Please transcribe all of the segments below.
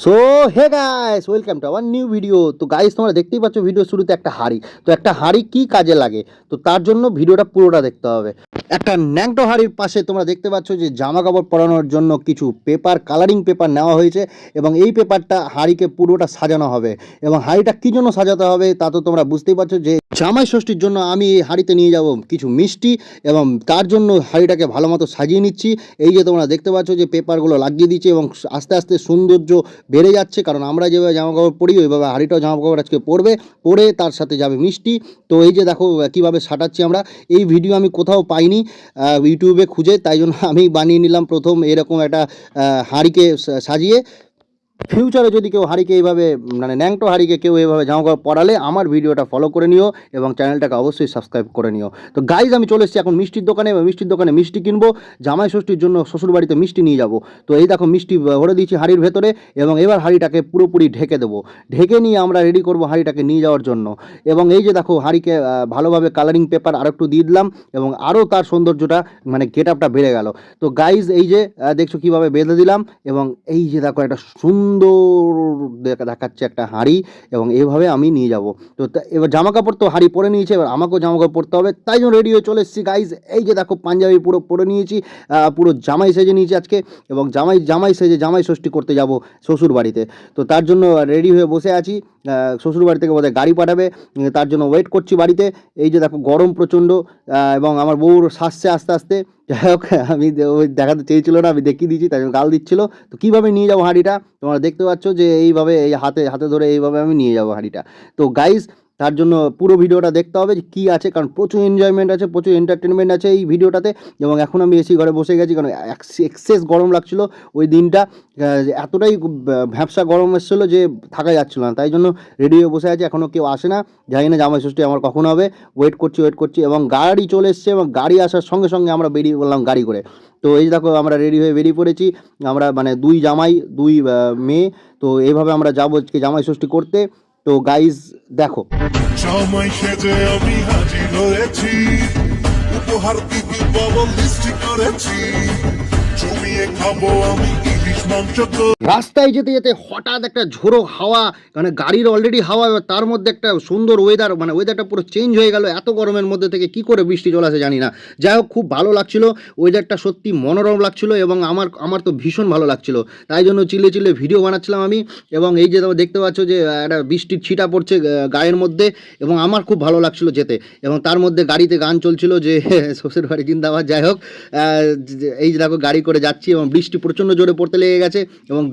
So hey guys, welcome to our new video. তো guys, তোমরা দেখতেই পাচ্ছ ভিডিও শুরুতে একটা হাঁড়ি। তো একটা হাঁড়ি কি কাজে লাগে, তো তার জন্য ভিডিওটা পুরোটা দেখতে হবে। একটা ন্যাংটো হাঁড়ির পাশে তোমরা দেখতে পাচ্ছ যে জামা কাপড় পরানোর জন্য কিছু পেপার, কালারিং পেপার নেওয়া হয়েছে এবং এই পেপারটা হাঁড়িকে পুরোটা সাজানো হবে। এবং হাঁড়িটা কী জন্য সাজাতে হবে তা তো তোমরা বুঝতেই পারছো যে জামাই ষষ্ঠীর জন্য আমি এই হাঁড়িতে নিয়ে যাব কিছু মিষ্টি এবং তার জন্য হাঁড়িটাকে ভালো মতো সাজিয়ে নিচ্ছি। এই যে তোমরা দেখতে পাচ্ছ যে পেপারগুলো লাগিয়ে দিচ্ছি এবং আস্তে আস্তে সৌন্দর্য বেড়ে যাচ্ছে, কারণ আমরা যেভাবে জামা কাপড় পরি ওইভাবে হাঁড়িটাও জামা কাপড় আজকে পরে তার সাথে যাবে মিষ্টি। তো এই যে দেখো কীভাবে সাটাচ্ছি আমরা। এই ভিডিও আমি কোথাও পাইনি ইউটিউবে খুঁজে, তাই জন্য আমি বানিয়ে নিলাম প্রথম এরকম একটা হাঁড়িকে সাজিয়ে। ফিউচারে যদি কেউ হাঁড়িকে এইভাবে মানে ন্যাংটো হাঁড়িকে কেউ এইভাবে জামা কাপড় পরালে আমার ভিডিওটা ফলো করে নিও এবং চ্যানেলটাকে অবশ্যই সাবস্ক্রাইব করে নিও। তো গাইজ, আমি চলে এসেছি এখন মিষ্টির দোকানে এবং মিষ্টির দোকানে মিষ্টি কিনবো। জামাই ষষ্ঠীর জন্য শ্বশুরবাড়িতে মিষ্টি নিয়ে যাব। তো এই দেখো মিষ্টি ভরে দিয়েছি হাঁড়ির ভেতরে এবং এবার হাঁড়িটাকে পুরোপুরি ঢেকে দেবো। ঢেকে নিয়ে আমরা রেডি করবো হাঁড়িটাকে নিয়ে যাওয়ার জন্য। এবং এই যে দেখো হাঁড়িকে ভালোভাবে কালারিং পেপার আরও একটু দিয়ে দিলাম এবং আরও তার সৌন্দর্যটা মানে গেট আপটা বেড়ে গেল। তো গাইজ, এই যে দেখছো কীভাবে বেঁধে দিলাম এবং এই যে দেখো একটা সুন্দর দেখাচ্ছে একটা হাঁড়ি এবং এইভাবে আমি নিয়ে যাব। তো এবার জামা কাপড় তো হাঁড়ি পরে নিয়েছে, এবার আমাকেও জামা কাপড় পরতে হবে, তাই জন্য রেডি হয়ে চলে এসেছি গাইজ। এই যে দেখো পাঞ্জাবি পুরো পরে নিয়েছি, পুরো জামাই সেজে নিয়েছি আজকে এবং জামাই সেজে জামাই ষষ্ঠী করতে যাব শ্বশুর বাড়িতে। তো তার জন্য রেডি হয়ে বসে আছি। শ্বশুর বাড়ি থেকে বোধহয় গাড়ি পাঠাবে, তার জন্য ওয়েট করছি বাড়িতে। এই যে দেখো গরম প্রচণ্ড এবং আমার বউর শাসছে আস্তে আস্তে। যাই হোক, আমি ওই দেখাতে চেয়েছিল না, আমি দেখিয়ে দিয়েছি, তাই জন্য গাল দিচ্ছিল। তো কীভাবে নিয়ে যাবো হাঁড়িটা তোমরা দেখতে পাচ্ছ যে এইভাবে এই হাতে হাতে ধরে এইভাবে আমি নিয়ে যাবো হাঁড়িটা। তো গাইস, তার জন্য পুরো ভিডিওটা দেখতে হবে যে কী আছে, কারণ প্রচুর এনজয়মেন্ট আছে, প্রচুর এন্টারটেনমেন্ট আছে এই ভিডিওটাতে। এবং এখন আমি এসি ঘরে বসে গেছি কারণ এক্সেস গরম লাগছিল ওই দিনটা। এতটাই ভ্যাপসা গরম এসেছিলো যে থাকা যাচ্ছিলো না, তাই জন্য রেডি হয়ে বসে আছে। এখনও কেউ আসে না, জানি না জামাই ষষ্ঠী আমার কখন হবে। ওয়েট করছি এবং গাড়ি চলে এসছে এবং গাড়ি আসার সঙ্গে সঙ্গে আমরা বেরিয়ে পড়লাম গাড়ি করে। তো এই দেখো আমরা রেডি হয়ে বেরিয়ে পড়েছি। আমরা মানে দুই জামাই দুই মেয়ে। তো এইভাবে আমরা যাবো আজকে জামাই ষষ্ঠী করতে। তো গাইজ দেখো, জামাই সেজে আমি হাজির হয়েছি, উপহার দিবি বাবা লিস্টি করেছি, জমিয়ে খাবো আমি ইলিশ মাংস। রাস্তায় যেতে যেতে হঠাৎ একটা ঝোড়ো হাওয়া, মানে গাড়ির অলরেডি হাওয়া, তার মধ্যে একটা সুন্দর ওয়েদার, মানে ওয়েদারটা পুরো চেঞ্জ হয়ে গেল। এত গরমের মধ্যে থেকে কি করে বৃষ্টি চলে আসে জানি না। যাই হোক, খুব ভালো লাগছিল ওয়েদারটা, সত্যি মনোরম লাগছিল এবং আমার তো ভীষণ ভালো লাগছিল। তাই জন্য চিল্লে ভিডিও বানাচ্ছিলাম আমি। এবং এই যে দেখতে পাচ্ছ যে একটা বৃষ্টির ছিটা পড়ছে গায়ের মধ্যে এবং আমার খুব ভালো লাগছিল যেতে। এবং তার মধ্যে গাড়িতে গান চলছিল যে শ্বশুর বাড়ি জিন্দাবাদ। যাই হোক, এই যে দেখো গাড়ি করে যাচ্ছি এবং বৃষ্টি প্রচণ্ড জোরে পড়তে লেগে গেছে এবং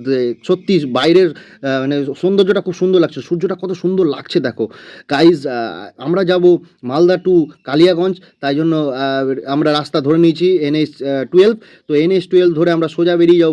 সত্যি বাইরের মানে সৌন্দর্যটা খুব সুন্দর লাগছে, সূর্যটা কত সুন্দর লাগছে দেখো গাইজ। আমরা যাব মালদা টু কালিয়াগঞ্জ, তাই জন্য আমরা রাস্তা ধরে নিয়েছি NH-12। তো NH-12 ধরে আমরা সোজা বেরিয়ে যাবো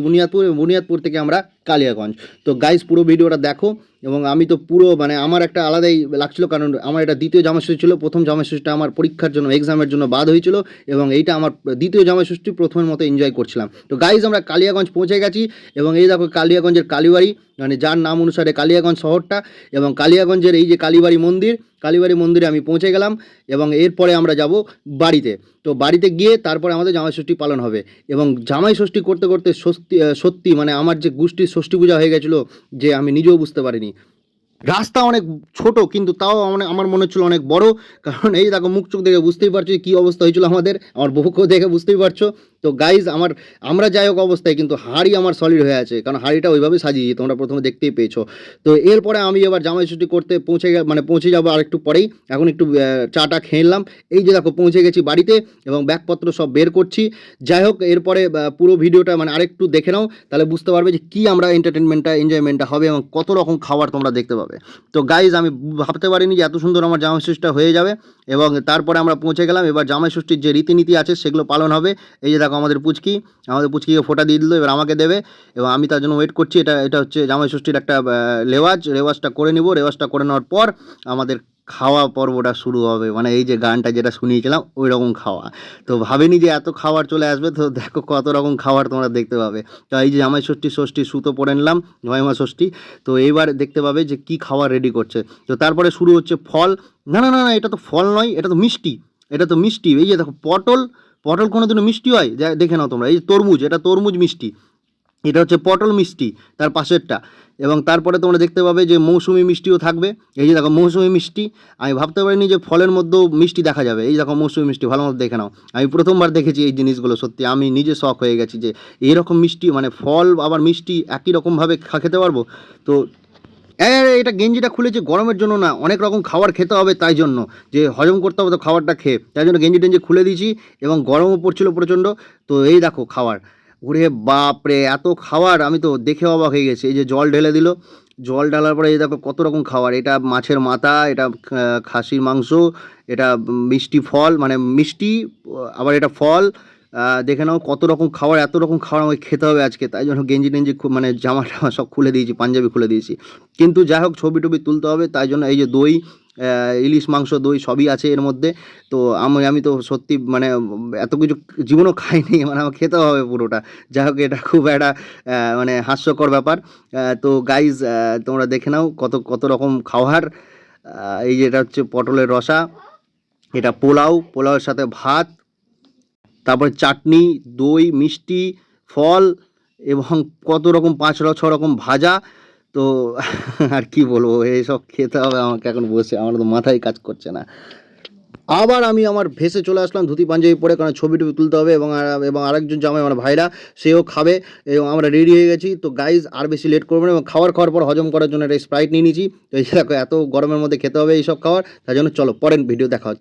বুনিয়াদপুর থেকে আমরা কালিয়াগঞ্জ। তো গাইজ, পুরো ভিডিওটা দেখো। এবং আমি তো পুরো মানে আমার একটা আলাদাই লাগছিল, কারণ আমার এটা দ্বিতীয় জামাই ষষ্ঠী ছিল। প্রথম জামাই ষষ্ঠীটা আমার পরীক্ষার জন্য, এক্সামের জন্য বাদ হয়েছিল এবং এইটা আমার দ্বিতীয় জামাই ষষ্ঠী, প্রথমের মতো এনজয় করছিলাম। তো গাইজ, আমরা কালিয়াগঞ্জ পৌঁছে গেছি এবং এই দেখো কালিয়াগঞ্জের কালীবাড়ি, মানে যার নাম অনুসারে কালিয়াগঞ্জ শহরটা। এবং কালিয়াগঞ্জের এই যে কালীবাড়ি মন্দিরে আমি পৌঁছে গেলাম এবং এরপরে আমরা যাব বাড়িতে। তো বাড়িতে গিয়ে তারপরে আমাদের জামাই ষষ্ঠী পালন হবে। এবং জামাই ষষ্ঠী করতে করতে সত্যি মানে আমার যে গোষ্ঠীর ষষ্ঠী পূজা হয়ে গেছিলো যে আমি নিজেও বুঝতে পারিনি। রাস্তা অনেক ছোট কিন্তু তাও আমার মনে হচ্ছিল অনেক বড়, কারণ এই দেখো মুখ চোখ দেখে বুঝতেই পারছো কী অবস্থা হয়েছিল আমাদের, আমার বউকেও দেখে বুঝতেই পারছো। তো গাইজ, আমরা যাই হোক অবস্থায়, কিন্তু হাঁড়ি আমার সলিড হয়ে আছে, কারণ হাঁড়িটা ওইভাবে সাজিয়ে তোমরা প্রথমে দেখতেই পেয়েছো। তো এরপরে আমি এবার জামাই ষষ্ঠী করতে পৌঁছে যাবো আর একটু পরেই। এখন একটু চাটা খেয়ে নিলাম। এই যে দেখো পৌঁছে গেছি বাড়িতে এবং ব্যাগপত্র সব বের করছি। যাই হোক, এরপরে পুরো ভিডিওটা মানে আরেকটু দেখে নাও, তাহলে বুঝতে পারবে যে কী আমরা এনজয়মেন্টটা হবে এবং কত রকম খাবার তোমরা দেখতে পাবে। তো গাইজ, আমি ভাবতে পারিনি যে এত সুন্দর আমার জামাই ষষ্ঠীটা হয়ে যাবে। এবং তারপরে আমরা পৌঁছে গেলাম। এবার জামাই ষষ্ঠীর যে রীতিনীতি আছে সেগুলো পালন হবে। এই যে দেখো আমাদের পুচকিকে ফোঁটা দিয়ে দিল, এবার আমাকে দেবে এবং আমি তার জন্য ওয়েট করছি। এটা হচ্ছে জামাই ষষ্ঠীর একটা রেওয়াজটা করে নিব। রেওয়াজটা করে নেওয়ার পর আমাদের খাওয়া পর্বটা শুরু হবে, মানে এই যে গানটা যেটা শুনিয়েছিলাম ওই রকম খাওয়া। তো ভাবিনি যে এত খাবার চলে আসবে। তো দেখো কত রকম খাবার তোমরা দেখতে পাবে। তো এই যে জামাই ষষ্ঠী সুতো পরে নিলাম, জয়মা ষষ্ঠী। তো এইবার দেখতে পাবে যে কি খাবার রেডি করছে। তো তারপরে শুরু হচ্ছে ফল। না, এটা তো ফল নয়, এটা তো মিষ্টি। এই যে দেখো পটল কোনোদিনও মিষ্টি হয়? দেখে নাও তোমরা। এই যে তরমুজ, এটা তরমুজ মিষ্টি। এটা হচ্ছে পটল মিষ্টি তার পাশেরটা, এবং তারপরে তোমরা দেখতে পাবে যে মৌসুমি মিষ্টিও থাকবে। এই যে দেখো মৌসুমি মিষ্টি, আমি ভাবতে পারিনি যে ফলের মধ্যেও মিষ্টি দেখা যাবে। এই দেখো মৌসুমি মিষ্টি, ভালো মতো দেখে নাও। আমি প্রথমবার দেখেছি এই জিনিসগুলো, সত্যি আমি নিজে শখ হয়ে গেছি যে এইরকম মিষ্টি, মানে ফল আবার মিষ্টি একই রকমভাবে খেতে পারবো। তো এটা গেঞ্জিটা খুলেছে গরমের জন্য না, অনেক রকম খাবার খেতে হবে তাই জন্য, যে হজম করতে হবে তো খাবারটা খেয়ে, তাই জন্য গেঞ্জি টেঞ্জি খুলে দিয়েছি, এবং গরমও পড়ছিল প্রচণ্ড। তো এই দেখো খাবার, ওরে বাপরে এত খাবার, আমি তো দেখে অবাক হয়ে গেছি। এই যে জল ঢেলে দিল, জল ঢালার পরে এই দেখো কত রকম খাবার, এটা মাছের মাথা, এটা খাসির মাংস, এটা মিষ্টি ফল, মানে মিষ্টি, আবার এটা ফল, দেখে নাও কত রকম খাবার, এত রকম খাবার আমাকে খেতে হবে আজকে, তাই জন্য গেঞ্জি টেঞ্জি মানে জামা টামা সব খুলে দিয়েছি, পাঞ্জাবি খুলে দিয়েছি। কিন্তু যাই হোক ছবি টবি তুলতে হবে, তাই জন্য এই যে দই, ইলিশ মাংস, দই সবই আছে এর মধ্যে। তো আমি তো সত্যি মানে এত কিছু জীবনও খাইনি, মানে আমার খেতে হবে পুরোটা। যাই হোক এটা খুব একটা মানে হাস্যকর ব্যাপার। তো গাইজ তোমরা দেখে নাও কত কত রকম খাবার। এই যে এটা হচ্ছে পটলের রসা, এটা পোলাও, পোলাওয়ের সাথে ভাত, তারপরে চাটনি, দই, মিষ্টি, ফল, এবং কত রকম 5 ছ রকম ভাজা। তো আর কি বলবো, এইসব খেতে হবে আমাকে এখন বসে, আমার তো মাথায় কাজ করছে না। আবার আমি আমার ভেসে চলে আসলাম ধুতি পাঞ্জাবি পরে, কারণ ছবি টবি তুলতে হবে, এবং আরেকজন জামাই আমার ভাইরা সেও খাবে, এবং আমরা রেডি হয়ে গেছি। তো গাইজ আর বেশি লেট করবো না, এবং খাওয়ার পর হজম করার জন্য একটা স্প্রাইট নিয়ে নিয়েছি। তো এই দেখো এত গরমের মধ্যে খেতে হবে এইসব খাবার, তার জন্য চলো পরের ভিডিও দেখা হচ্ছে।